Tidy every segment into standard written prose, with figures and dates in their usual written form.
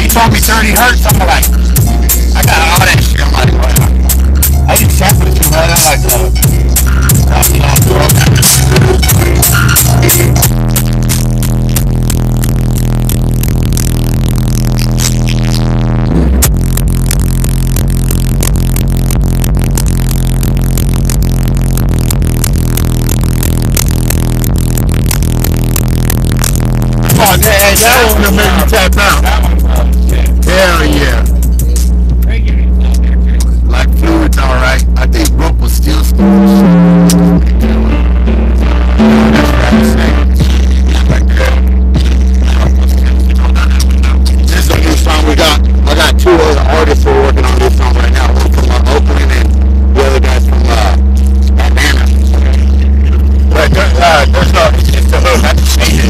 told me 30 hertz. I'm like, I got all that shit. I'm like, what? I didn't check with you, man. I'm like, hey, that one will make you tap out. Hell yeah. Like fluids, alright. I think rope was still This is a new song we got. I got two other artists who are working on this song right now. One from Oakland and the other guy's from Atlanta. But there's no, it's the hook. I just made it.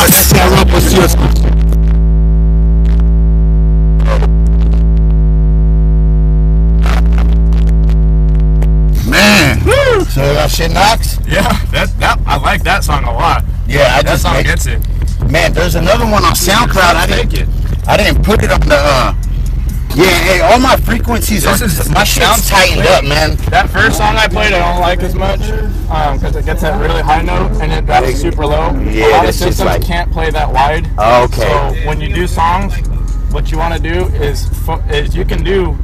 That's that rope was just. Man, woo. So that shit knocks. Yeah, that I like that song a lot. Yeah, that song gets it. Man, there's another one on SoundCloud. I didn't put it on the. Yeah, hey, all my frequencies my shit's tightened up, man. That first song I played, I don't like as much because it gets that really high note and it drops super low. Yeah, a lot of systems can't play that wide. Okay. So when you do songs, what you want to do is you can do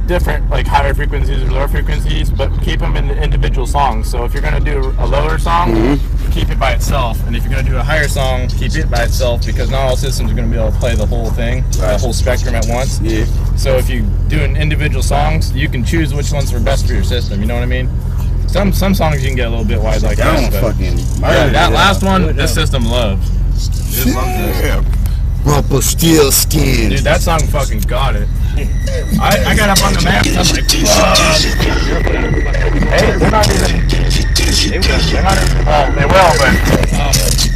different like higher frequencies or lower frequencies, but keep them in the individual songs. So if you're gonna do a lower song, keep it by itself, and if you're gonna do a higher song, keep it by itself, because not all systems are gonna be able to play the whole thing, the whole spectrum at once. Yeah. So if you do an individual songs, you can choose which ones are best for your system. You know what I mean? Some songs you can get a little bit wide like that. That last one, this system loves. Yeah. Rumple steel skin. Dude, that song fucking got it. I got up on the map and I was like, fuck. Hey, they're not even. They will, but.